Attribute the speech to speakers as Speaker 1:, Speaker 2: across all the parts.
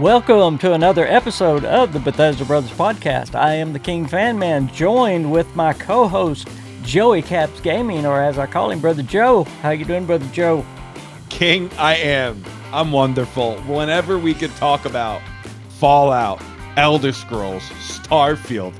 Speaker 1: Welcome to another episode of the Bethesda Brothers podcast. I am the King Fan Man, joined with my co-host Joey Caps Gaming, or as I call him, Brother Joe. How you doing, Brother Joe?
Speaker 2: King, I'm wonderful. Whenever we could talk about Fallout, Elder Scrolls, Starfield,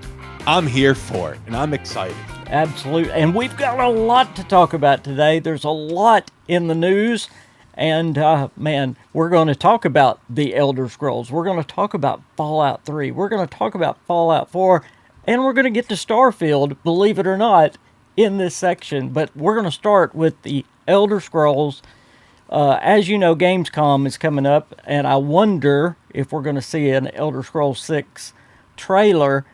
Speaker 2: I'm here for it, and I'm excited.
Speaker 1: Absolutely, and we've got a lot to talk about today. There's a lot in the news. And, man, we're going to talk about the Elder Scrolls. We're going to talk about Fallout 3. We're going to talk about Fallout 4. And we're going to get to Starfield, believe it or not, in this section. But we're going to start with the Elder Scrolls. As you know, Gamescom is coming up. And I wonder if we're going to see an Elder Scrolls 6 trailer.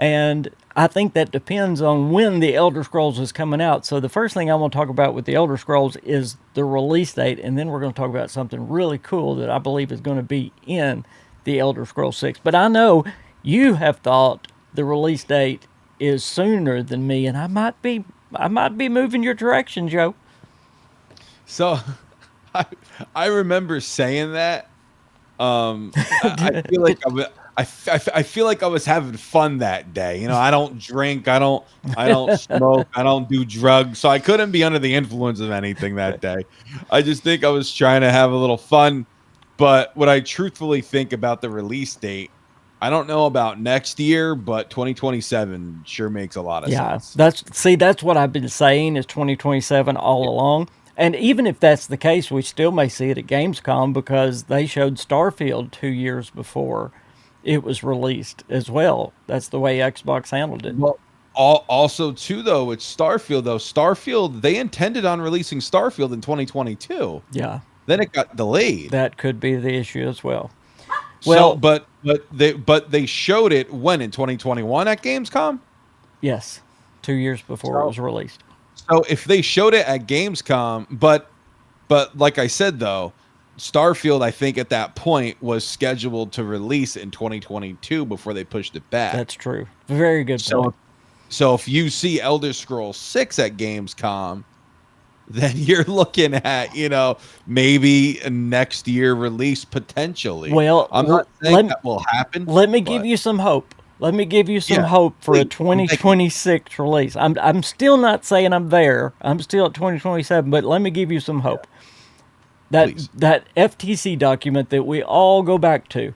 Speaker 1: And I think that depends on when the Elder Scrolls is coming out. So the first thing I want to talk about with the Elder Scrolls is the release date, and then we're going to talk about something really cool that I believe is going to be in the Elder Scrolls 6. But I know you have thought the release date is sooner than me, and I might be moving your direction, Joe.
Speaker 2: So I remember saying that. I feel like I feel like I was having fun that day. You know, I don't drink, I don't smoke, I don't do drugs, so I couldn't be under the influence of anything that day. I just think I was trying to have a little fun. But what I truthfully think about the release date, I don't know about next year, but 2027 sure makes a lot of sense.
Speaker 1: That's what I've been saying is 2027 all along. And even if that's the case, we still may see it at Gamescom because they showed Starfield 2 years before it was released as well. That's the way Xbox handled it.
Speaker 2: Well, also too though, with Starfield, they intended on releasing Starfield in 2022.
Speaker 1: Yeah.
Speaker 2: Then it got delayed.
Speaker 1: That could be the issue as well.
Speaker 2: Well, but they showed it when, in 2021 at Gamescom?
Speaker 1: Yes. 2 years before it was released.
Speaker 2: So if they showed it at Gamescom, but like I said though, Starfield, I think at that point was scheduled to release in 2022 before they pushed it back.
Speaker 1: That's true. Very good point.
Speaker 2: So if you see Elder Scrolls 6 at Gamescom, then you're looking at, maybe a next year release potentially.
Speaker 1: Well,
Speaker 2: I'm not saying that will happen.
Speaker 1: Let me give you some hope. Let me give you some hope for a 2026 release. I'm still not saying I'm there. I'm still at 2027, but let me give you some hope. That FTC document that we all go back to,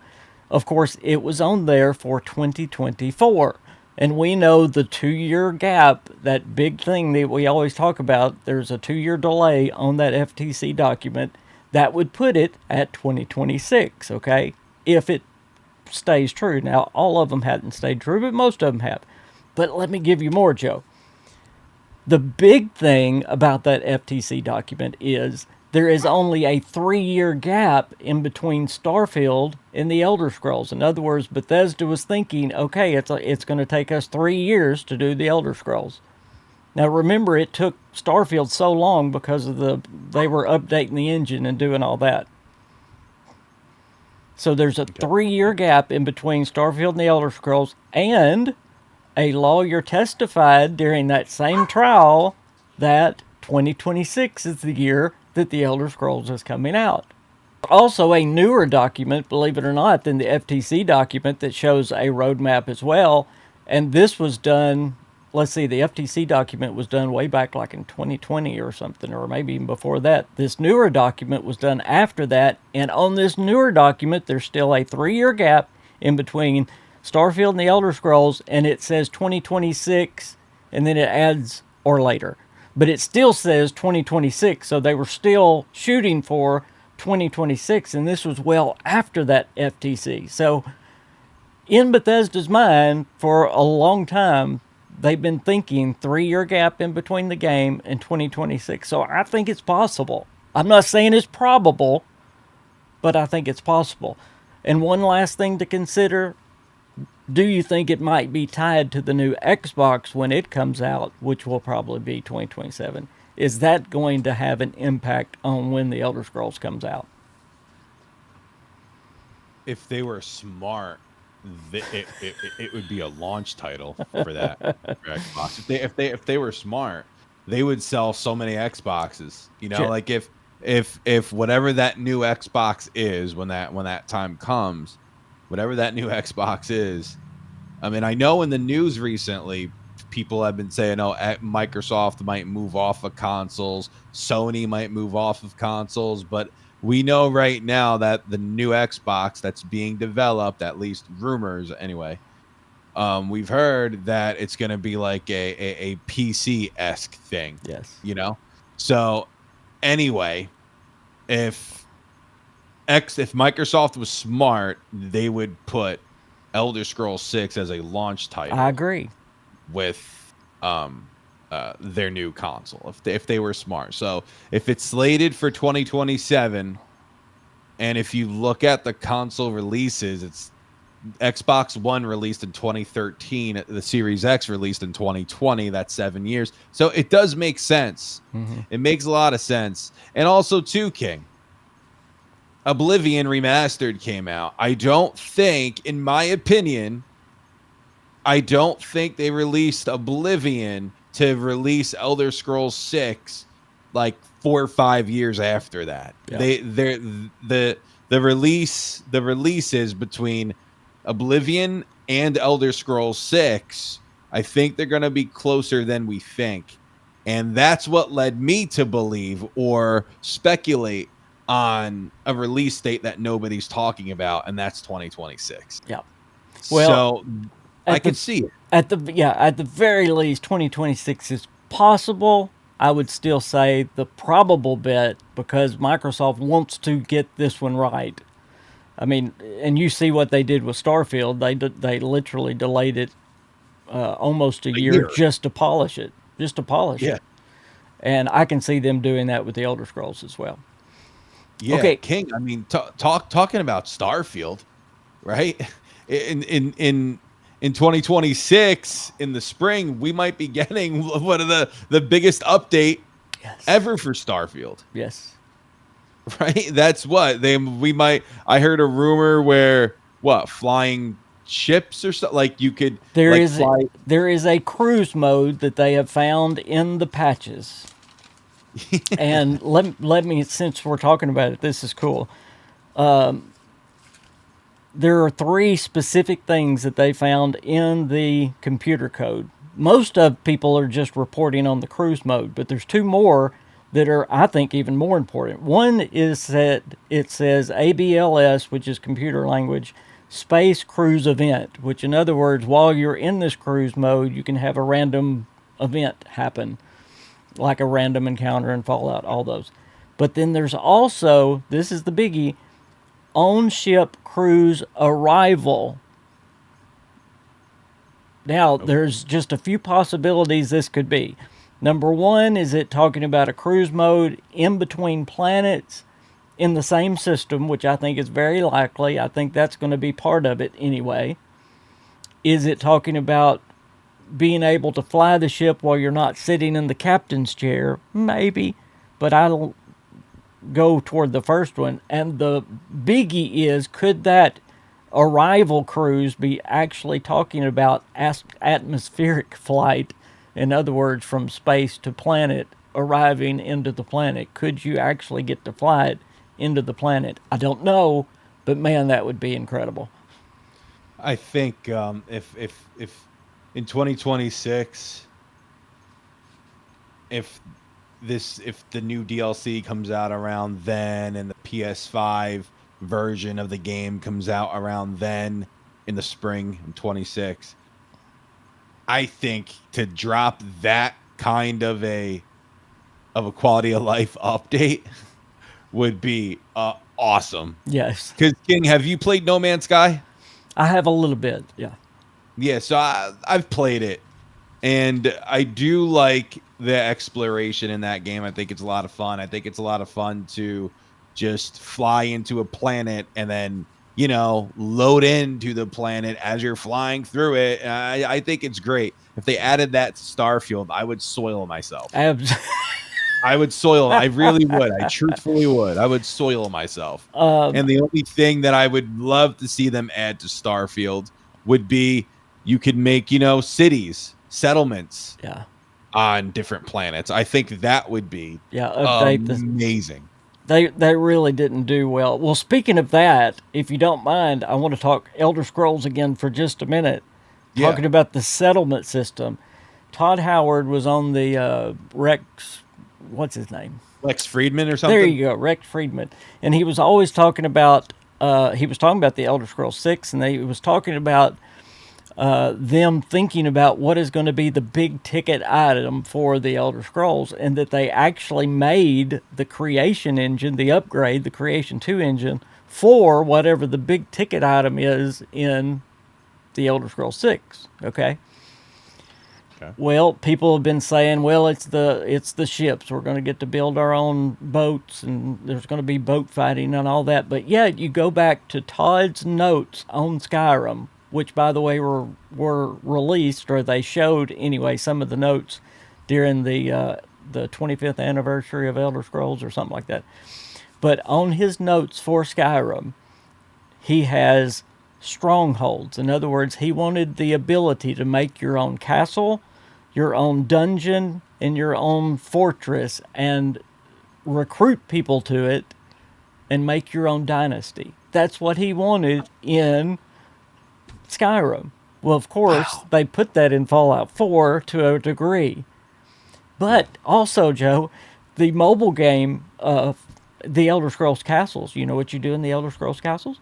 Speaker 1: of course, it was on there for 2024. And we know the 2-year gap, that big thing that we always talk about, there's a 2-year delay on that FTC document. That would put it at 2026, okay, if it stays true. Now, all of them hadn't stayed true, but most of them have. But let me give you more, Joe. The big thing about that FTC document is there is only a 3-year gap in between Starfield and the Elder Scrolls. In other words, Bethesda was thinking, okay, it's going to take us 3 years to do the Elder Scrolls. Now, remember, it took Starfield so long because of they were updating the engine and doing all that. So there's a 3-year gap in between Starfield and the Elder Scrolls, and a lawyer testified during that same trial that 2026 is the year that the Elder Scrolls is coming out. Also, a newer document, believe it or not, than the FTC document that shows a roadmap as well. And this was done, the FTC document was done way back like in 2020 or something, or maybe even before that. This newer document was done after that. And on this newer document, there's still a 3-year gap in between Starfield and the Elder Scrolls, and it says 2026, and then it adds or later. But it still says 2026, so they were still shooting for 2026, and this was well after that FTC. So in Bethesda's mind, for a long time, they've been thinking 3-year gap in between the game and 2026. So I think it's possible. I'm not saying it's probable, but I think it's possible. And one last thing to consider, do you think it might be tied to the new Xbox when it comes out, which will probably be 2027? Is that going to have an impact on when the Elder Scrolls comes out?
Speaker 2: If they were smart, it would be a launch title for that for Xbox. If they were smart, they would sell so many Xboxes. Like if whatever that new Xbox is when that time comes, whatever that new Xbox is. I mean, I know in the news recently, people have been saying, "Oh, Microsoft might move off of consoles, Sony might move off of consoles," but we know right now that the new Xbox that's being developed, at least rumors anyway, we've heard that it's going to be like a PC esque thing,
Speaker 1: Yes.
Speaker 2: you know. So anyway, if if Microsoft was smart, they would put Elder Scrolls 6 as a launch
Speaker 1: I
Speaker 2: title
Speaker 1: agree.
Speaker 2: with their new console if they were smart. So if it's slated for 2027, and if you look at the console releases, it's Xbox One released in 2013, the Series X released in 2020. That's 7 years. So it does make sense.
Speaker 1: Hmm.
Speaker 2: It makes a lot of sense. And also, too, King, Oblivion Remastered came out. I don't think, in my opinion, I don't think they released Oblivion to release Elder Scrolls 6 like 4 or 5 years after that.
Speaker 1: Yeah.
Speaker 2: The releases between Oblivion and Elder Scrolls 6, I think they're going to be closer than we think. And that's what led me to believe or speculate on a release date that nobody's talking about, and that's 2026.
Speaker 1: Yeah. Well,
Speaker 2: So I
Speaker 1: at
Speaker 2: can
Speaker 1: the
Speaker 2: see it.
Speaker 1: at the very least, 2026 is possible. I would still say the probable bet, because Microsoft wants to get this one right. I mean, and you see what they did with Starfield. They literally delayed it almost a
Speaker 2: A
Speaker 1: year
Speaker 2: year.
Speaker 1: just to polish it, just to polish
Speaker 2: Yeah.
Speaker 1: it. And I can see them doing that with the Elder Scrolls as well.
Speaker 2: Yeah,
Speaker 1: Okay,
Speaker 2: King. I mean, talking about Starfield, right? In 2026 in the spring, we might be getting one of the biggest update
Speaker 1: yes,
Speaker 2: ever for Starfield,
Speaker 1: yes,
Speaker 2: right? That's what they we might. I heard a rumor where what flying ships or something like you could
Speaker 1: there
Speaker 2: like
Speaker 1: is
Speaker 2: fly.
Speaker 1: there is a cruise mode that they have found in the patches. And let me, since we're talking about it, this is cool. There are three specific things that they found in the computer code. Most of people are just reporting on the cruise mode, but there's two more that are, I think, even more important. One is that it says ABLS, which is computer language, space cruise event, which, in other words, while you're in this cruise mode, you can have a random event happen, like a random encounter in Fallout, all those. But then there's also, this is the biggie, on ship cruise arrival. Now, there's just a few possibilities this could be. Number one, is it talking about a cruise mode in between planets in the same system, which I think is very likely. I think that's going to be part of it anyway. Is it talking about being able to fly the ship while you're not sitting in the captain's chair? Maybe, but I'll go toward the first one. And the biggie is, could that arrival cruise be actually talking about atmospheric flight? In other words, from space to planet, arriving into the planet. Could you actually get to fly it into the planet? I don't know, but man, that would be incredible.
Speaker 2: I think if in 2026, if if the new DLC comes out around then and the PS5 version of the game comes out around then in the spring in 26, I think to drop that kind of a quality of life update would be awesome.
Speaker 1: Yes,
Speaker 2: Because King, have you played No Man's Sky?
Speaker 1: I have a little bit. Yeah.
Speaker 2: Yeah, so I've played it, and I do like the exploration in that game. I think it's a lot of fun. I think it's a lot of fun to just fly into a planet and then load into the planet as you're flying through it. And I think it's great. If they added that to Starfield, I would soil myself.
Speaker 1: Abs-
Speaker 2: I would soil. I really would. I truthfully would. I would soil myself. And the only thing that I would love to see them add to Starfield would be you could make, cities, settlements
Speaker 1: yeah.
Speaker 2: on different planets. I think that would be
Speaker 1: Yeah. Update the
Speaker 2: amazing.
Speaker 1: They really didn't do well. Well, speaking of that, if you don't mind, I want to talk Elder Scrolls again for just a minute.
Speaker 2: Yeah,
Speaker 1: Talking about the settlement system. Todd Howard was on the Rex. What's his name?
Speaker 2: Lex Friedman or
Speaker 1: There
Speaker 2: something.
Speaker 1: you go, Rex Friedman, and he was always talking about. He was talking about the Elder Scrolls 6, and he was talking about them thinking about what is going to be the big ticket item for the Elder Scrolls, and that they actually made the creation engine, the upgrade, the Creation 2 engine, for whatever the big ticket item is in the Elder Scrolls 6. Okay.
Speaker 2: Okay.
Speaker 1: Well, people have been saying, well, it's the ships. We're going to get to build our own boats, and there's going to be boat fighting and all that. But yet, you go back to Todd's notes on Skyrim, which, by the way, were released, or they showed anyway some of the notes during the 25th anniversary of Elder Scrolls or something like that. But on his notes for Skyrim, he has strongholds. In other words, he wanted the ability to make your own castle, your own dungeon, and your own fortress, and recruit people to it and make your own dynasty. That's what he wanted in Skyrim. Well, of course,
Speaker 2: Wow.
Speaker 1: they put that in Fallout 4 to a degree.
Speaker 2: Yeah.
Speaker 1: But also, Joe, the mobile game, the Elder Scrolls Castles, you know what you do in the Elder Scrolls Castles?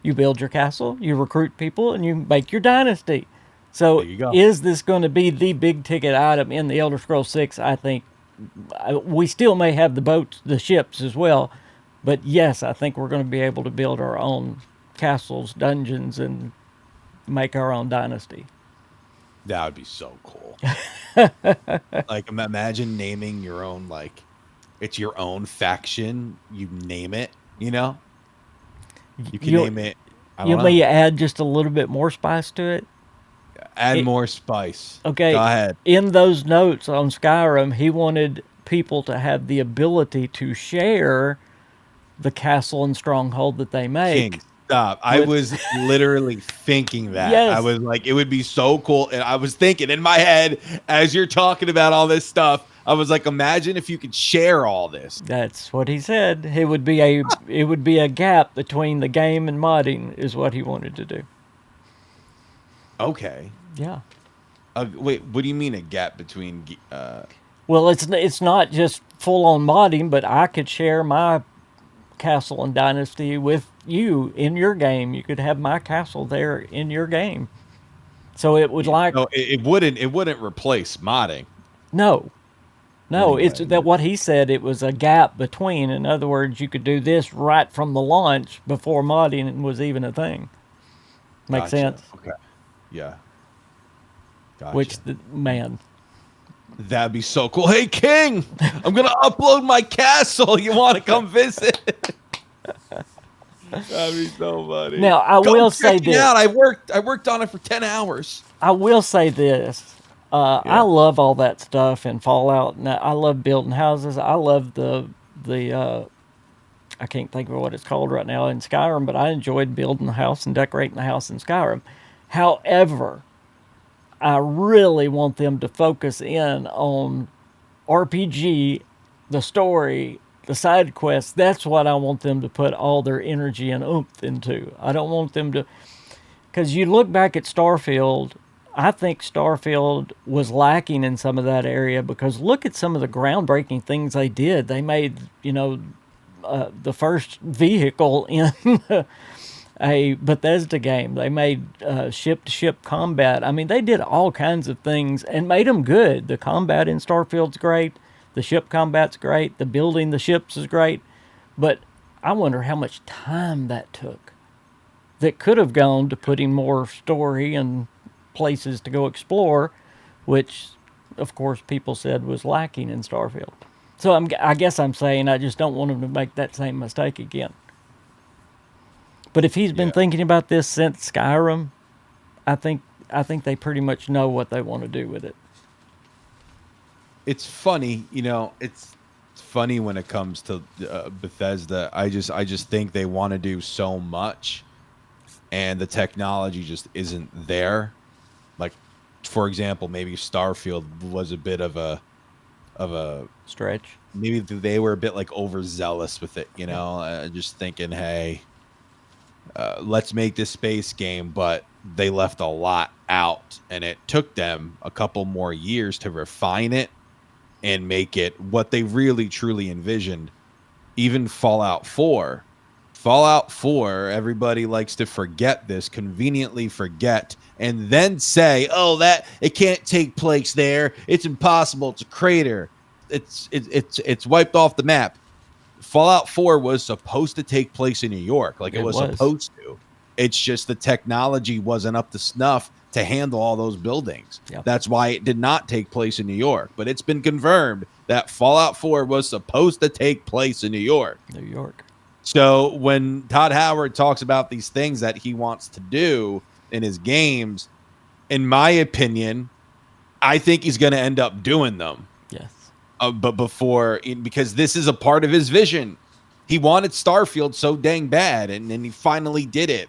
Speaker 1: You build your castle, you recruit people, and you make your dynasty.
Speaker 2: There
Speaker 1: So,
Speaker 2: you go.
Speaker 1: is this going to be the big ticket item in the Elder Scrolls 6? I think we still may have the boats, the ships as well. But yes, I think we're going to be able to build our own castles, dungeons, and make our own dynasty.
Speaker 2: That would be so cool. Like, imagine naming your own, like, it's your own faction. You name it, you know? You can
Speaker 1: You
Speaker 2: name it, I
Speaker 1: you
Speaker 2: don't
Speaker 1: may
Speaker 2: know,
Speaker 1: add just a little bit more spice to it.
Speaker 2: add
Speaker 1: It
Speaker 2: more spice. Go
Speaker 1: Okay,
Speaker 2: ahead.
Speaker 1: in those notes on Skyrim, he wanted people to have the ability to share the castle and stronghold that they
Speaker 2: King,
Speaker 1: make
Speaker 2: stop. I
Speaker 1: with.
Speaker 2: was literally thinking that. I
Speaker 1: Yes,
Speaker 2: was like, it would be so cool. And I was thinking in my head, as you're talking about all this stuff, I was like, imagine if you could share all this.
Speaker 1: that's what he said. It would be a gap between the game and modding is what he wanted to do.
Speaker 2: Okay.
Speaker 1: Yeah.
Speaker 2: Wait, what do you mean a gap between
Speaker 1: Well, it's not just full on modding, but I could share my castle and dynasty with you in your game. You could have my castle there in your game. So it would like.
Speaker 2: no, it wouldn't replace modding
Speaker 1: No, no, it's
Speaker 2: anyway.
Speaker 1: that what he said. It was a gap between. In other words, you could do this right from the launch before modding was even a thing. Make
Speaker 2: Gotcha.
Speaker 1: sense?
Speaker 2: Okay. Yeah.
Speaker 1: Which
Speaker 2: Gotcha.
Speaker 1: the man,
Speaker 2: That'd be so cool. Hey King, I'm gonna upload my castle. You want to come visit? That'd be so funny.
Speaker 1: now I
Speaker 2: Come
Speaker 1: will
Speaker 2: check
Speaker 1: say
Speaker 2: me
Speaker 1: this.
Speaker 2: out. I worked on it for 10 hours.
Speaker 1: I will say this. I
Speaker 2: Yeah.
Speaker 1: love all that stuff in Fallout. And I love building houses. I love the I can't think of what it's called right now in Skyrim, but I enjoyed building the house and decorating the house in Skyrim. However, I really want them to focus in on RPG, the story, the side quests. That's what I want them to put all their energy and oomph into. I don't want them to, because you look back at Starfield. I think Starfield was lacking in some of that area because look at some of the groundbreaking things they did. They made, the first vehicle in a Bethesda game. They made ship to ship combat. I mean, they did all kinds of things and made them good. The combat in Starfield's great. The ship combat's great. The building the ships is great. But I wonder how much time that took. That could have gone to putting more story and places to go explore, which, of course, people said was lacking in Starfield. So I guess I'm saying I just don't want them to make that same mistake again. But if he's been
Speaker 2: Yeah.
Speaker 1: thinking about this since Skyrim, I think I think they pretty much know what they want to do with it.
Speaker 2: It's funny, it's funny when it comes to Bethesda. I just think they want to do so much and the technology just isn't there. Like, for example, maybe Starfield was a bit of a
Speaker 1: Stretch.
Speaker 2: maybe they were a bit like overzealous with it, just thinking, hey, let's make this space game, but they left a lot out, and it took them a couple more years to refine it and make it what they really truly envisioned. Even Fallout 4, everybody likes to forget this, conveniently forget, and then say, "Oh, that it can't take place there. It's impossible. It's a crater. It's wiped off the map." Fallout 4 was supposed to take place in New York, like it
Speaker 1: It
Speaker 2: was
Speaker 1: was.
Speaker 2: supposed to. It's just the technology wasn't up to snuff to handle all those buildings.
Speaker 1: Yep.
Speaker 2: That's why it did not take place in New York. But it's been confirmed that Fallout 4 was supposed to take place in New York.
Speaker 1: New York.
Speaker 2: So when Todd Howard talks about these things that he wants to do in his games, in my opinion, I think he's going to end up doing them.
Speaker 1: Yes.
Speaker 2: But because this is a part of his vision. He wanted Starfield so dang bad, and then he finally did it.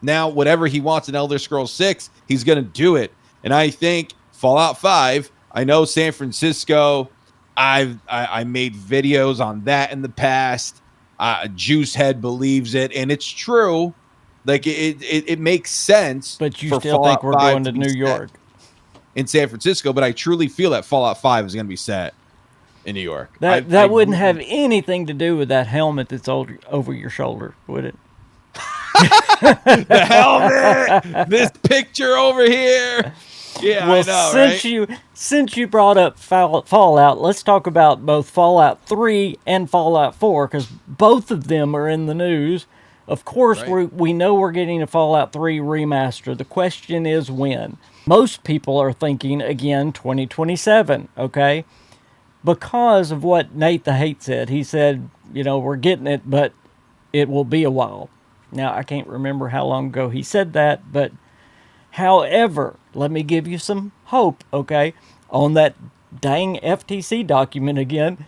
Speaker 2: Now, whatever he wants in Elder Scrolls 6, he's going to do it. And I think Fallout 5, I know San Francisco, I made videos on that in the past. Juicehead believes it, and it's true. Like, it makes sense.
Speaker 1: But you
Speaker 2: for
Speaker 1: still
Speaker 2: Fallout
Speaker 1: think we're
Speaker 2: 5
Speaker 1: going to
Speaker 2: be
Speaker 1: New
Speaker 2: set
Speaker 1: York?
Speaker 2: in San Francisco, but I truly feel that Fallout 5 is going to be set in New York.
Speaker 1: That wouldn't have anything to do with that helmet that's over your shoulder, would it?
Speaker 2: The helmet, this picture over here. Yeah,
Speaker 1: Well,
Speaker 2: I know,
Speaker 1: since you brought up Fallout, let's talk about both Fallout 3 and Fallout 4 because both of them are in the news. Of course,
Speaker 2: Right.
Speaker 1: we know we're getting a Fallout 3 remaster. The question is when. Most people are thinking again 2027. Okay, because of what Nate the Hate said. He said, we're getting it, but it will be a while. Now, I can't remember how long ago he said that, but however, let me give you some hope, okay? On that dang FTC document again,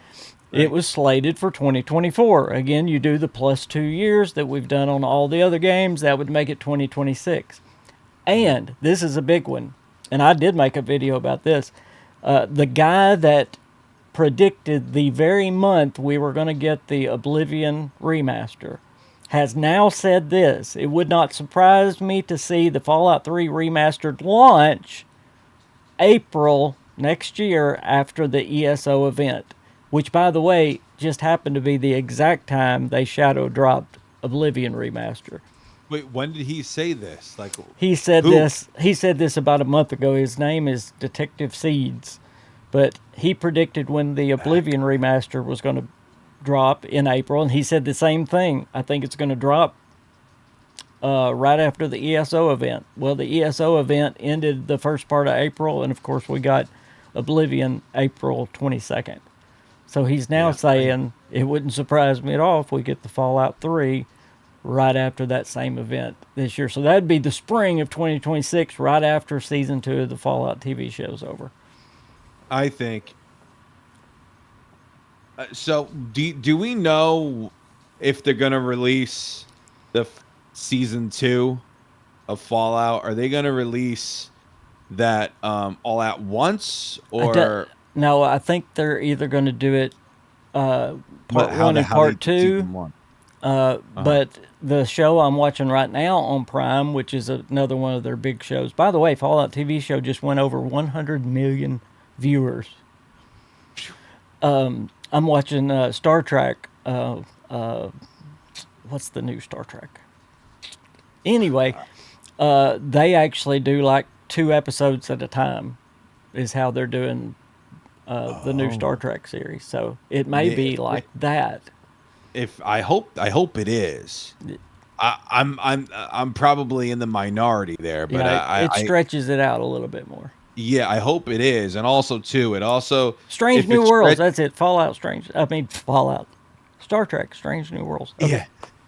Speaker 1: it was slated for 2024. Again, you do the plus 2 years that we've done on all the other games, that would make it 2026. And this is a big one, and I did make a video about this. The guy that predicted the very month we were going to get the Oblivion remaster has now said this: it would not surprise me to see the Fallout 3 remastered launch April next year after the ESO event, which, by the way, just happened to be the exact time they shadow dropped Oblivion remaster.
Speaker 2: Wait, when did he say this? Like,
Speaker 1: He said
Speaker 2: who?
Speaker 1: this. He said this about a month ago. His name is Detective Seeds, but he predicted when the Oblivion remaster was going to drop in April, and he said the same thing. I think it's going to drop right after the ESO event. Well, the ESO event ended the first part of April, and of course we got Oblivion April 22nd. So he's now saying it wouldn't surprise me at all if we get the Fallout 3 right after that same event this year. So that'd be the spring of 2026, right after season 2 of the Fallout TV show's over.
Speaker 2: I think. So, do we know if they're going to release the season 2 of Fallout? Are they going to release that all at once, or
Speaker 1: No, I think they're either going to do it part 1 and part 2. But the show I'm watching right now on Prime, which is another one of their big shows. By the way, Fallout TV show just went over 100 million viewers. I'm watching Star Trek. What's the new Star Trek? Anyway, they actually do like 2 episodes at a time, is how they're doing the new Star Trek series. So it may be like that.
Speaker 2: If I hope it is. I'm probably in the minority there, but
Speaker 1: it stretches it out a little bit more.
Speaker 2: Yeah, I hope it is, and also too,
Speaker 1: Strange New Worlds. That's it. Fallout. Star Trek. Strange New Worlds. Okay.
Speaker 2: Yeah,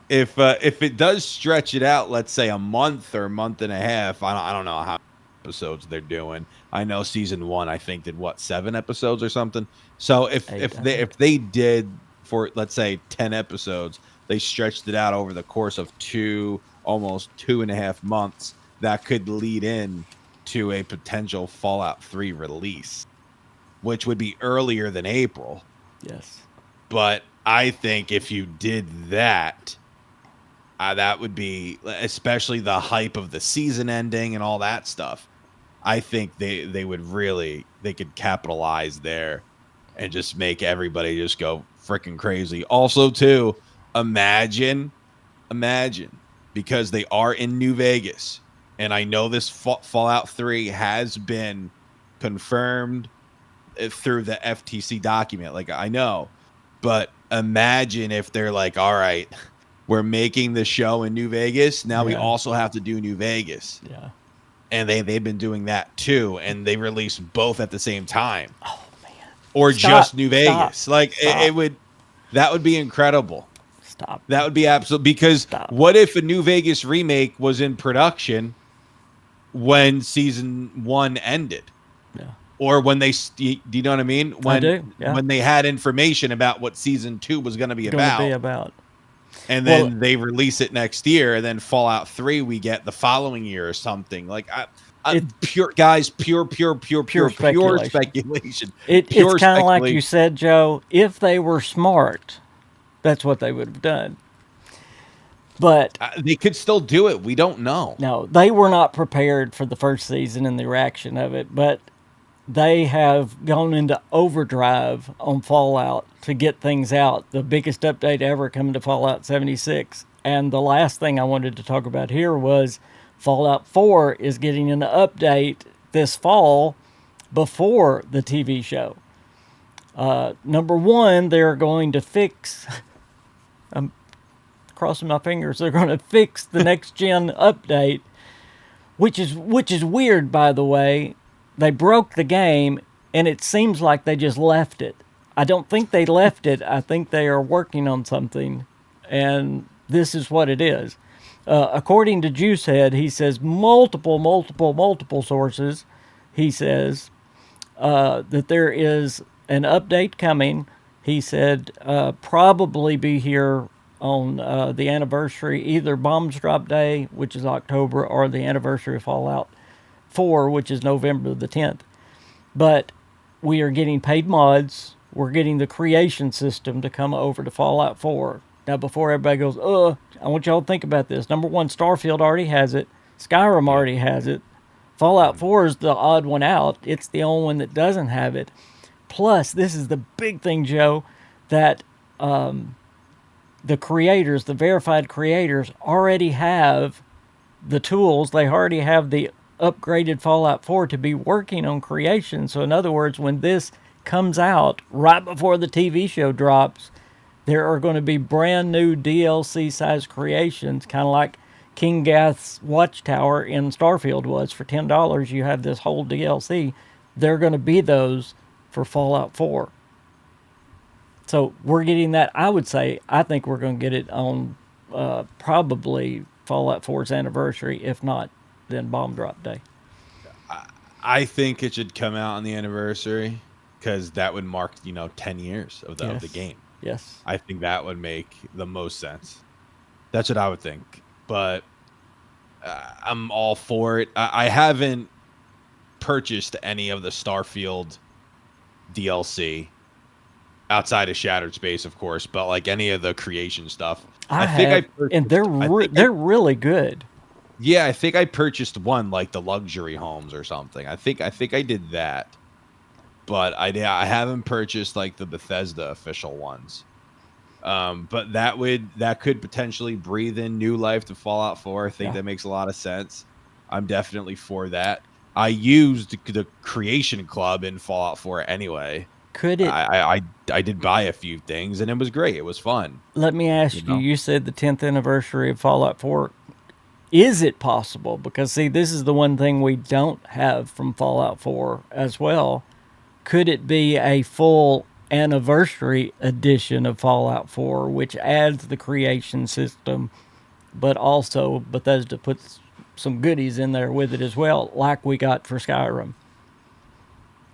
Speaker 2: if it does stretch it out, let's say a month or a month and a half, I don't know how many episodes they're doing. I know season 1, I think, did 7 episodes or something. So if they did, for let's say 10 episodes, they stretched it out over the course of almost 2.5 months, that could lead in to a potential Fallout 3 release. which would be earlier than April.
Speaker 1: Yes.
Speaker 2: But I think if you did that, that would be, especially the hype of the season ending and all that stuff. I think they would really, they could capitalize there and just make everybody just go freaking crazy. Also, too, imagine, because they are in New Vegas, and I know this Fallout 3 has been confirmed through the FTC document. Like, I know, but imagine if they're like, all right, we're making the show in New Vegas. Now we also have to do New Vegas.
Speaker 1: Yeah.
Speaker 2: And they've been doing that too, and they release both at the same time.
Speaker 1: Oh man.
Speaker 2: Or
Speaker 1: Stop.
Speaker 2: just New Vegas.
Speaker 1: Stop.
Speaker 2: Like
Speaker 1: Stop.
Speaker 2: it would, that would be incredible.
Speaker 1: Stop.
Speaker 2: That would be absolute, because what if a New Vegas remake was in production when season 1 ended?
Speaker 1: Yeah.
Speaker 2: Or when they, do you know what I mean? When,
Speaker 1: I do. Yeah.
Speaker 2: When they had information about what season 2 was going to be about. And then they release it next year, and then Fallout 3 we get the following year or something. Like pure speculation.
Speaker 1: It's kind of like you said, Joe. If they were smart, that's what they would have done. But
Speaker 2: they could still do it. We don't know.
Speaker 1: No, they were not prepared for the first season and the reaction of it. But they have gone into overdrive on Fallout to get things out. The biggest update ever coming to Fallout 76. And the last thing I wanted to talk about here was Fallout 4 is getting an update this fall before the TV show. Number one, they're going to fix... I'm crossing my fingers. They're going to fix the next-gen update, which is weird, by the way. They broke the game, and it seems like they just left it. I don't think they left it. I think they are working on something, and this is what it is. According to Juicehead, he says multiple sources, he says that there is an update coming. He said probably be here on the anniversary, either Bombs Drop Day, which is October, or the anniversary of Fallout 4, which is November the 10th. But we are getting paid mods. We're getting the creation system to come over to Fallout 4. Now, before everybody goes, I want y'all to think about this. Number one, Starfield already has it. Skyrim already has it. Fallout 4 is the odd one out. It's the only one that doesn't have it. Plus, this is the big thing, Joe, that the creators, the verified creators, already have the tools. They already have the upgraded Fallout 4 to be working on creation. So in other words, when this comes out right before the TV show drops, there are going to be brand new DLC size creations, kind of like King Gath's Watchtower in Starfield was. For $10 you have this whole DLC. They're going to be those for Fallout 4. So we're getting that. I think we're going to get it on probably Fallout 4's anniversary, if not then Bomb Drop Day.
Speaker 2: I think it should come out on the anniversary, because that would mark 10 years of the game.
Speaker 1: Yes,
Speaker 2: I think that would make the most sense. That's what I would think. But I'm all for it. I haven't purchased any of the Starfield DLC outside of Shattered Space, of course, but like any of the creation stuff. I think
Speaker 1: and they're really good.
Speaker 2: Yeah, I think I purchased one, like the luxury homes or something. I think I did that, but I haven't purchased like the Bethesda official ones. But that could potentially breathe in new life to Fallout 4. I think that makes a lot of sense. I'm definitely for that. I used the Creation Club in Fallout 4 anyway.
Speaker 1: Could it?
Speaker 2: I did buy a few things, and it was great. It was fun.
Speaker 1: Let me ask you. You said the 10th anniversary of Fallout 4. Is it possible? Because, see, this is the one thing we don't have from Fallout 4 as well. Could it be a full anniversary edition of Fallout 4, which adds the creation system, but also Bethesda puts some goodies in there with it as well, like we got for Skyrim?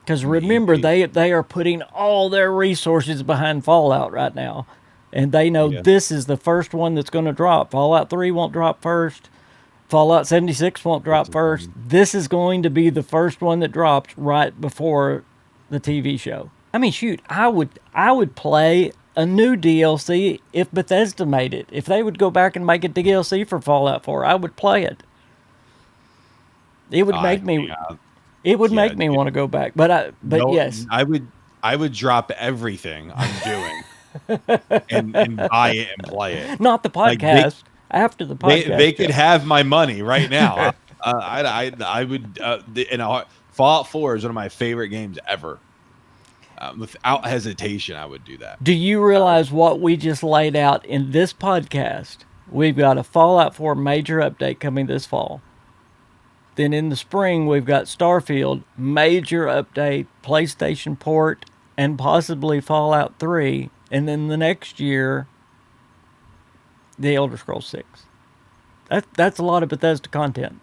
Speaker 1: Because remember, they are putting all their resources behind Fallout right now. And they know this is the first one that's going to drop. Fallout 3 won't drop first. Fallout 76 won't drop first. This is going to be the first one that drops right before the TV show. I mean, shoot, I would play a new DLC if Bethesda made it. If they would go back and make a DLC for Fallout 4, I would play it. It would
Speaker 2: I
Speaker 1: make me
Speaker 2: yeah,
Speaker 1: it would
Speaker 2: yeah.
Speaker 1: make me want to go back. But
Speaker 2: No,
Speaker 1: yes,
Speaker 2: I would drop everything I'm doing and buy it and play it.
Speaker 1: not the
Speaker 2: Like they
Speaker 1: podcast. After the
Speaker 2: they
Speaker 1: podcast,
Speaker 2: could
Speaker 1: Joe.
Speaker 2: have my money right now. I would Fallout 4 is one of my favorite games ever. Without hesitation, I would do that.
Speaker 1: Do you realize what we just laid out in this podcast? We've got a Fallout 4 major update coming this fall. Then in the spring, we've got Starfield, major update, PlayStation port, and possibly Fallout 3. And then the next year, The Elder Scrolls 6. That's a lot of Bethesda content.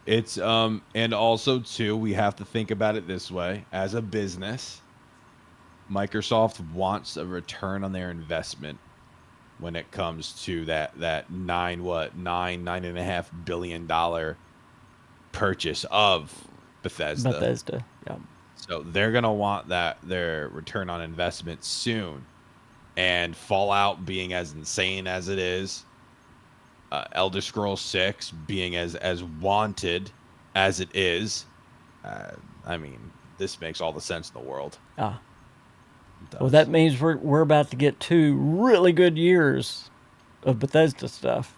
Speaker 2: It's and also too, we have to think about it this way. As a business, Microsoft wants a return on their investment when it comes to that $9.5 billion purchase of Bethesda.
Speaker 1: Bethesda, yeah.
Speaker 2: So they're gonna want their return on investment soon. And Fallout being as insane as it is, Elder Scrolls 6 being as wanted as it is, I mean, this makes all the sense in the world.
Speaker 1: Ah,
Speaker 2: It
Speaker 1: well,
Speaker 2: does.
Speaker 1: that means we're about to get 2 really good years of Bethesda stuff.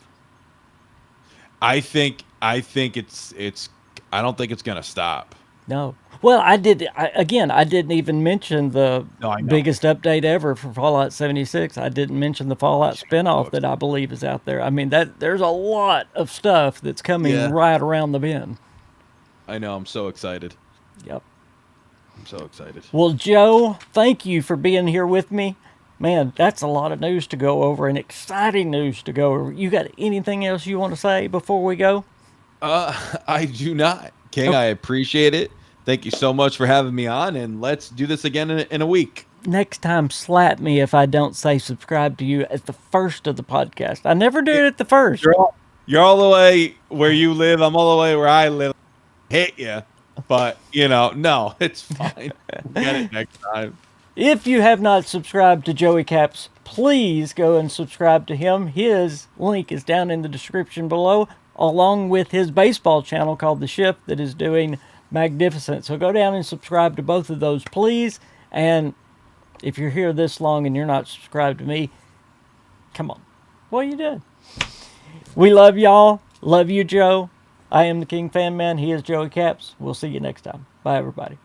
Speaker 2: I think it's I don't think it's gonna stop.
Speaker 1: No. Well, I didn't even mention the
Speaker 2: No, I know.
Speaker 1: biggest update ever for Fallout 76. I didn't mention the Fallout
Speaker 2: So
Speaker 1: spinoff that
Speaker 2: excited.
Speaker 1: I believe is out there. I mean, that there's a lot of stuff that's coming
Speaker 2: Yeah.
Speaker 1: right around the bend.
Speaker 2: I know. I'm so excited.
Speaker 1: Yep.
Speaker 2: I'm so excited.
Speaker 1: Well, Joe, thank you for being here with me. Man, that's a lot of news to go over and exciting news to go over. You got anything else you want to say before we go?
Speaker 2: I do not, King.
Speaker 1: Okay.
Speaker 2: I appreciate it. Thank you so much for having me on, and let's do this again in a week.
Speaker 1: Next time, slap me if I don't say subscribe to you at the first of the podcast. I never do it at the first.
Speaker 2: You're all the way where you live. I'm all the way where I live. Hate you, but no, it's fine. We'll get it next time.
Speaker 1: If you have not subscribed to Joey Caps, please go and subscribe to him. His link is down in the description below, along with his baseball channel called The Shift that is doing magnificent. So go down and subscribe to both of those, please. And if you're here this long and you're not subscribed to me, come on. What are you doing? We love y'all. Love you, Joe. I am the King Fan Man. He is Joey Caps. We'll see you next time. Bye, everybody.